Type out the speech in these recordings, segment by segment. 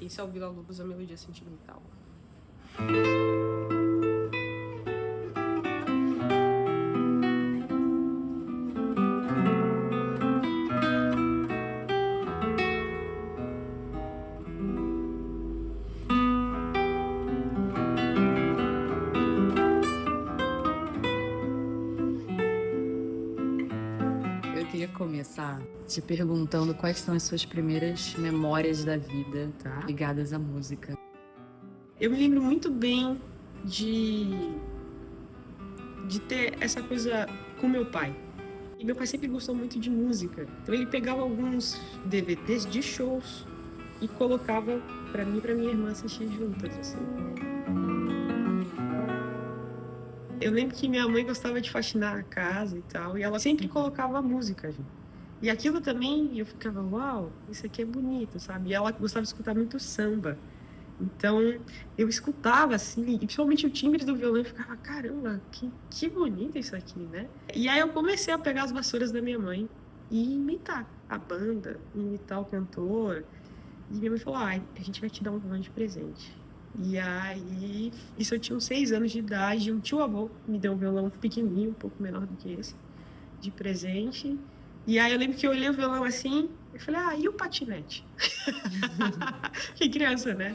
Esse é o Villa-Lobos, a melodia sentimental. Eu queria começar te perguntando quais são as suas primeiras memórias da vida, Tá. ligadas à música. Eu me lembro muito bem de ter essa coisa com meu pai. E meu pai sempre gostou muito de música. Então ele pegava alguns DVDs de shows e colocava pra mim e pra minha irmã assistir juntas, assim. Eu lembro que minha mãe gostava de faxinar a casa e tal, e ela sempre colocava música, gente. E aquilo também, eu ficava, uau, isso aqui é bonito, sabe? E ela gostava de escutar muito samba. Então, eu escutava, assim, e principalmente o timbre do violão, eu ficava, caramba, que bonito isso aqui, né? E aí eu comecei a pegar as vassouras da minha mãe e imitar a banda, imitar o cantor. E minha mãe falou, a gente vai te dar um violão de presente. E aí, isso eu tinha uns 6 anos de idade, um tio-avô me deu um violão pequenininho, um pouco menor do que esse, de presente. E aí eu lembro que eu olhei o violão assim, e falei, e o patinete? Que criança, né?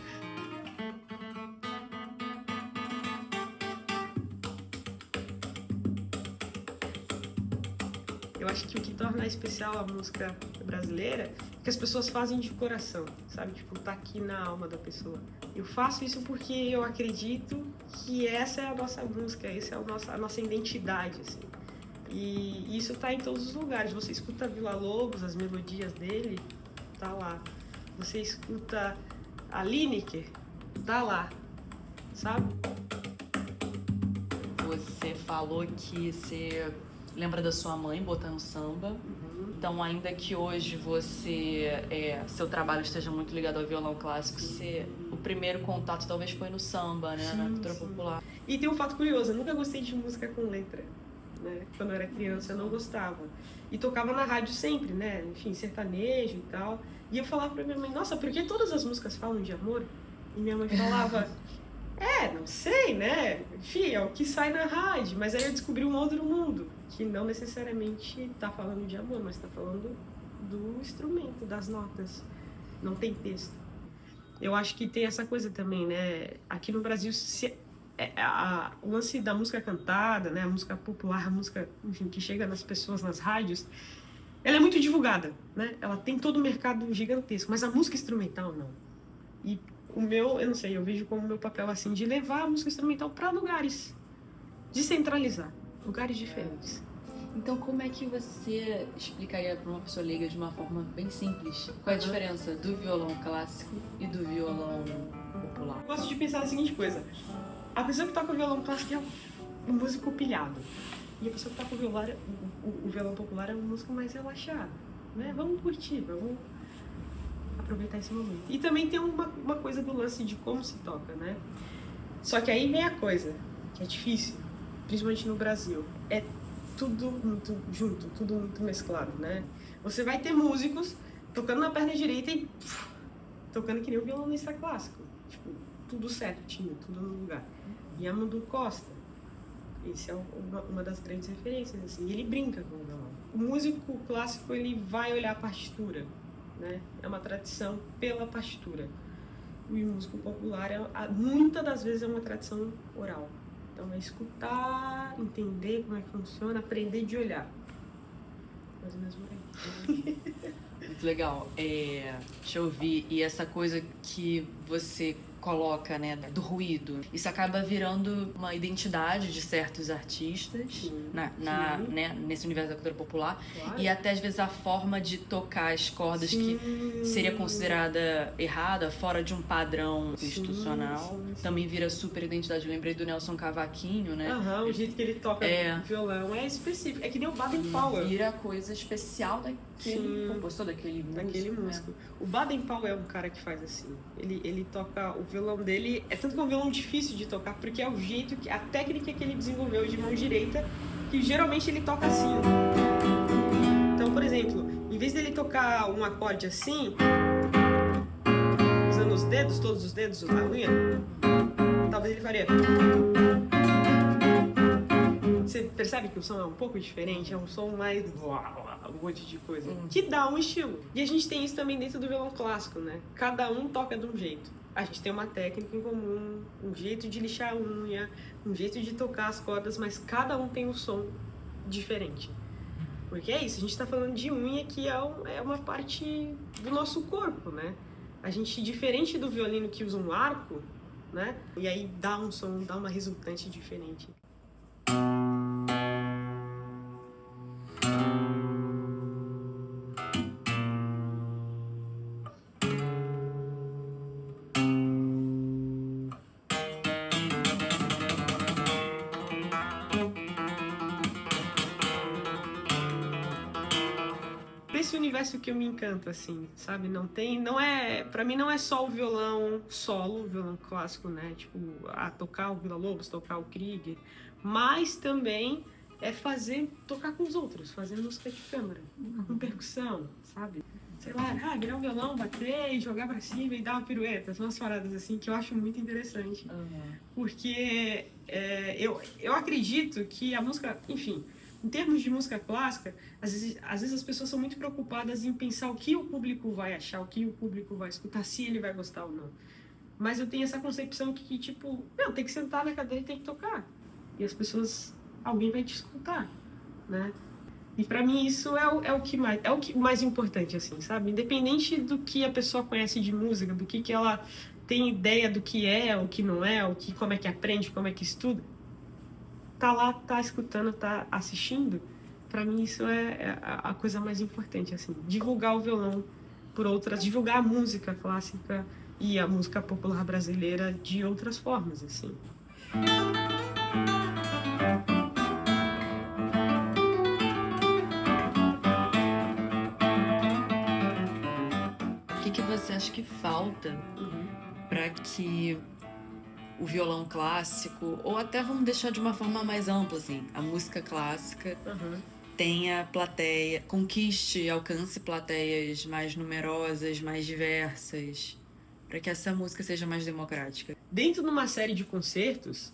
Eu acho que o que torna especial a música brasileira é que as pessoas fazem de coração, sabe? Tipo, tá aqui na alma da pessoa. Eu faço isso porque eu acredito que essa é a nossa música, essa é a nossa identidade, assim. E isso tá em todos os lugares. Você escuta Villa-Lobos, as melodias dele, tá lá. Você escuta a Lineker, tá lá, sabe? Você falou que você lembra da sua mãe botando samba. Então, ainda que hoje seu trabalho esteja muito ligado ao violão clássico, o primeiro contato talvez foi no samba, né? Na cultura popular. E tem um fato curioso, eu nunca gostei de música com letra, né? Quando eu era criança eu não gostava. E tocava na rádio sempre, né? Enfim, sertanejo e tal. E eu falava pra minha mãe, nossa, por que todas as músicas falam de amor? E minha mãe falava, não sei, né? Enfim, é o que sai na rádio. Mas aí eu descobri um outro mundo, que não necessariamente tá falando de amor, mas tá falando do instrumento, das notas. Não tem texto. Eu acho que tem essa coisa também, né? Aqui no Brasil, o lance da música cantada, né? A música popular, a música, enfim, que chega nas pessoas nas rádios, ela é muito divulgada, né? Ela tem todo um mercado gigantesco, mas a música instrumental não. E o meu, eu não sei, eu vejo como meu papel assim de levar a música instrumental para lugares, descentralizar, lugares diferentes. Então, como é que você explicaria para uma pessoa leiga de uma forma bem simples qual é a diferença do violão clássico e do violão popular? Eu gosto de pensar na seguinte coisa: a pessoa que toca o violão clássico é um músico pilhado, e a pessoa que toca o violão popular é um músico mais relaxado, né? Vamos curtir, vamos aproveitar esse momento. E também tem uma coisa do lance de como se toca, né? Só que aí vem a coisa que é difícil, principalmente no Brasil, é tudo muito junto, tudo muito mesclado, né? Você vai ter músicos tocando na perna direita e tocando que nem um violonista clássico, tipo, tudo certinho, tudo no lugar. E Amadou Costa, esse é uma das grandes referências, assim, e ele brinca com o violão. O músico clássico, ele vai olhar a partitura, né? É uma tradição pela partitura. E o músico popular, muitas das vezes, é uma tradição oral. Então é escutar, entender como é que funciona, aprender de olhar. Mais ou menos por aí. Muito legal. Deixa eu ouvir. E essa coisa que você coloca, né, do ruído, isso acaba virando uma identidade de certos artistas né, nesse universo da cultura popular. Claro. E até às vezes a forma de tocar as cordas que seria considerada errada, fora de um padrão institucional, também vira super identidade. Eu lembrei do Nelson Cavaquinho, né? O jeito que ele toca o violão é específico. É que nem o Baden Powell. Vira coisa especial daquele compositor, daquele músico. O Baden Powell é um cara que faz assim. Ele toca o violão dele, é tanto que é um violão difícil de tocar, porque é o jeito, a técnica que ele desenvolveu de mão direita, que geralmente ele toca assim. Então, por exemplo, em vez dele tocar um acorde assim, usando tocando os dedos, todos os dedos da unha, talvez ele faria... Você percebe que o som é um pouco diferente? É um som mais... um monte de coisa. Que dá um estilo. E a gente tem isso também dentro do violão clássico, né? Cada um toca de um jeito. A gente tem uma técnica em comum, um jeito de lixar a unha, um jeito de tocar as cordas, mas cada um tem um som diferente. Porque é isso, a gente tá falando de unha que é uma parte do nosso corpo, né? A gente, diferente do violino que usa um arco, né? E aí dá um som, dá uma resultante diferente. Esse universo que eu me encanto, assim, sabe? Pra mim não é só o violão solo, o violão clássico, né? Tipo, tocar o Villa-Lobos, tocar o Krieger, mas também é tocar com os outros, fazer música de câmara, com percussão, sabe? Sei lá, virar um violão, bater e jogar pra cima e dar uma pirueta, são umas paradas assim que eu acho muito interessante. Porque eu acredito que a música, enfim, em termos de música clássica, às vezes as pessoas são muito preocupadas em pensar o que o público vai achar, o que o público vai escutar, se ele vai gostar ou não. Mas eu tenho essa concepção que tipo, tem que sentar na cadeira e tem que tocar. E as pessoas, alguém vai te escutar, né? E pra mim isso é o que mais importante, assim, sabe? Independente do que a pessoa conhece de música, do que ela tem ideia do que é, o que não é, como é que aprende, como é que estuda, tá lá, tá escutando, tá assistindo, pra mim isso é a coisa mais importante, assim. Divulgar o violão por outras, divulgar a música clássica e a música popular brasileira de outras formas, assim. O que você acha que falta para que o violão clássico, ou até vamos deixar de uma forma mais ampla, assim, a música clássica tenha plateia, conquiste e alcance plateias mais numerosas, mais diversas, para que essa música seja mais democrática? Dentro de uma série de concertos,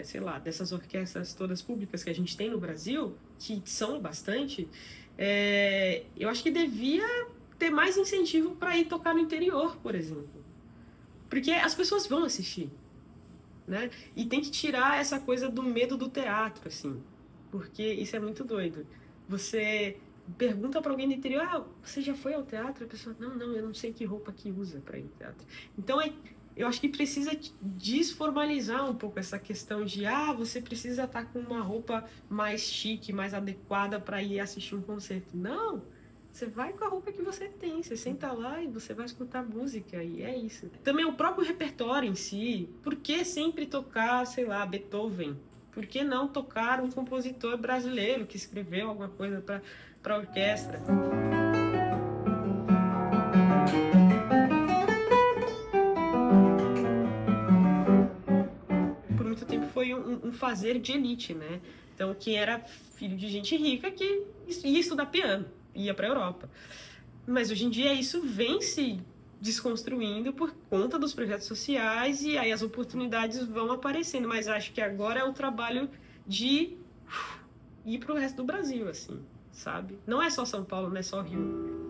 sei lá, dessas orquestras todas públicas que a gente tem no Brasil, que são bastante, eu acho que devia ter mais incentivo para ir tocar no interior, por exemplo. Porque as pessoas vão assistir, né? E tem que tirar essa coisa do medo do teatro, assim. Porque isso é muito doido. Você pergunta para alguém do interior, você já foi ao teatro? A pessoa, não, eu não sei que roupa que usa para ir ao teatro. Então, eu acho que precisa desformalizar um pouco essa questão de, você precisa estar com uma roupa mais chique, mais adequada para ir assistir um concerto. Não! Você vai com a roupa que você tem, você senta lá e você vai escutar música, e é isso. Também o próprio repertório em si, por que sempre tocar, sei lá, Beethoven? Por que não tocar um compositor brasileiro que escreveu alguma coisa para a orquestra? Por muito tempo foi um fazer de elite, né? Então, quem era filho de gente rica que ia estudar piano, ia para a Europa. Mas hoje em dia isso vem se desconstruindo por conta dos projetos sociais e aí as oportunidades vão aparecendo. Mas acho que agora é o trabalho de ir para o resto do Brasil, assim, sabe? Não é só São Paulo, não é só Rio.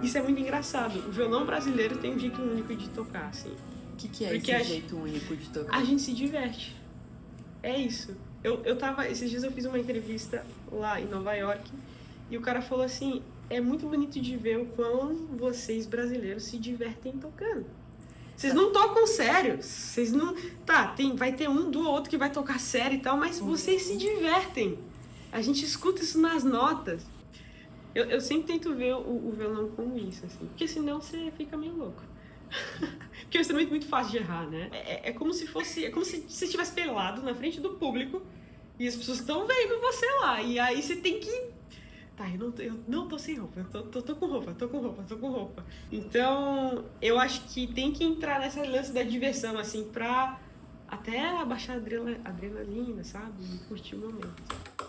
Isso é muito engraçado. O violão brasileiro tem um jeito único de tocar, assim. O que é esse jeito único de tocar? A gente se diverte. É isso. Esses dias eu fiz uma entrevista lá em Nova York e o cara falou assim, é muito bonito de ver o quão vocês brasileiros se divertem tocando. Vocês não tocam sério. Vocês não... vai ter um do outro que vai tocar sério e tal, mas vocês se divertem. A gente escuta isso nas notas. Eu sempre tento ver o violão como isso, assim, porque senão você fica meio louco. Porque é um instrumento muito fácil de errar, né? É como se você estivesse pelado na frente do público e as pessoas estão vendo você lá. E aí você tem que... eu não tô sem roupa, eu tô com roupa. Então, eu acho que tem que entrar nessa lance da diversão, assim, pra até abaixar a adrenalina, sabe? E curtir o momento.